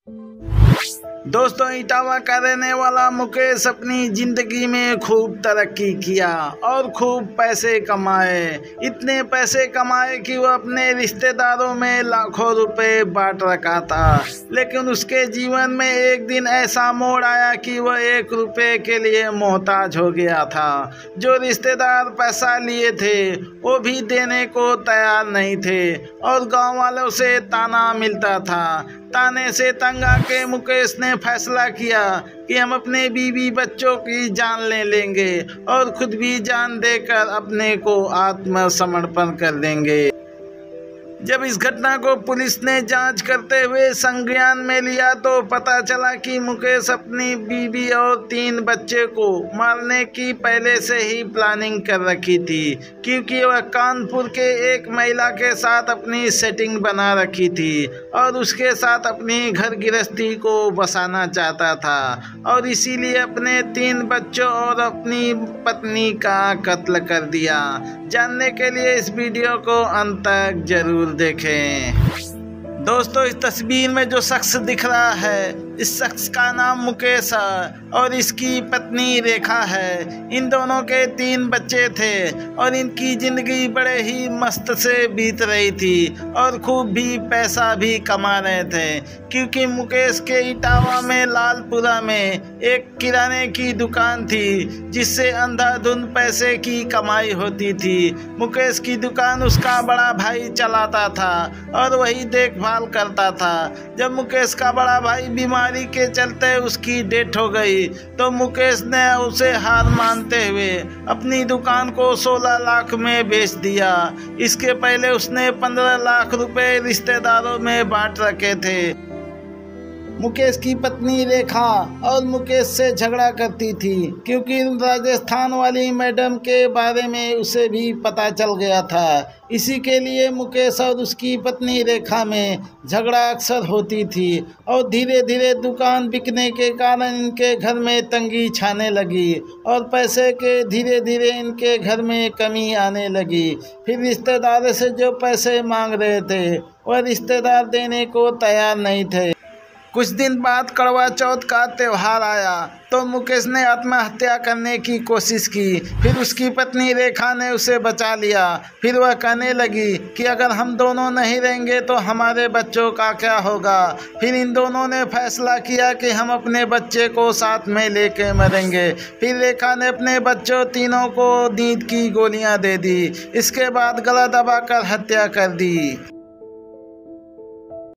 दोस्तों, इटावा का रहने वाला मुकेश अपनी ज़िंदगी में खूब तरक्की किया और खूब पैसे कमाए। इतने पैसे कमाए कि वह अपने रिश्तेदारों में लाखों रुपए बांट रखा था। लेकिन उसके जीवन में एक दिन ऐसा मोड़ आया कि वह 1 रुपये के लिए मोहताज हो गया था। जो रिश्तेदार पैसा लिए थे वो भी देने को तैयार नहीं थे और गाँव वालों से ताना मिलता था। ताने से तंग आके मुकेश ने फैसला किया कि हम अपने बीवी बच्चों की जान ले लेंगे और खुद भी जान देकर अपने को आत्मसमर्पण कर देंगे। जब इस घटना को पुलिस ने जांच करते हुए संज्ञान में लिया तो पता चला कि मुकेश अपनी बीवी और 3 बच्चे को मारने की पहले से ही प्लानिंग कर रखी थी, क्योंकि वह कानपुर के एक महिला के साथ अपनी सेटिंग बना रखी थी और उसके साथ अपनी घर गृहस्थी को बसाना चाहता था और इसीलिए अपने 3 बच्चों और अपनी पत्नी का कत्ल कर दिया। जानने के लिए इस वीडियो को अंत तक जरूर देखें। दोस्तों, इस तस्वीर में जो शख्स दिख रहा है, इस शख्स का नाम मुकेश है और इसकी पत्नी रेखा है। इन दोनों के 3 बच्चे थे और इनकी ज़िंदगी बड़े ही मस्त से बीत रही थी और खूब भी पैसा भी कमा रहे थे, क्योंकि मुकेश के इटावा में लालपुरा में एक किराने की दुकान थी जिससे अंधाधुंध पैसे की कमाई होती थी। मुकेश की दुकान उसका बड़ा भाई चलाता था और वही देखभाल करता था। जब मुकेश का बड़ा भाई बीमारी के चलते उसकी डेथ हो गई तो मुकेश ने उसे हार मानते हुए अपनी दुकान को 16 लाख में बेच दिया। इसके पहले उसने 15 लाख रुपए रिश्तेदारों में बांट रखे थे। मुकेश की पत्नी रेखा और मुकेश से झगड़ा करती थी, क्योंकि राजस्थान वाली मैडम के बारे में उसे भी पता चल गया था। इसी के लिए मुकेश और उसकी पत्नी रेखा में झगड़ा अक्सर होती थी और धीरे धीरे दुकान बिकने के कारण इनके घर में तंगी छाने लगी और पैसे के धीरे धीरे इनके घर में कमी आने लगी। फिर रिश्तेदारों से जो पैसे मांग रहे थे वह रिश्तेदार देने को तैयार नहीं थे। कुछ दिन बाद करवा चौथ का त्यौहार आया तो मुकेश ने आत्महत्या करने की कोशिश की। फिर उसकी पत्नी रेखा ने उसे बचा लिया। फिर वह कहने लगी कि अगर हम दोनों नहीं रहेंगे तो हमारे बच्चों का क्या होगा। फिर इन दोनों ने फैसला किया कि हम अपने बच्चे को साथ में लेके मरेंगे। फिर रेखा ने अपने बच्चों तीनों को नींद की गोलियां दे दी। इसके बाद गला दबाकर हत्या कर दी।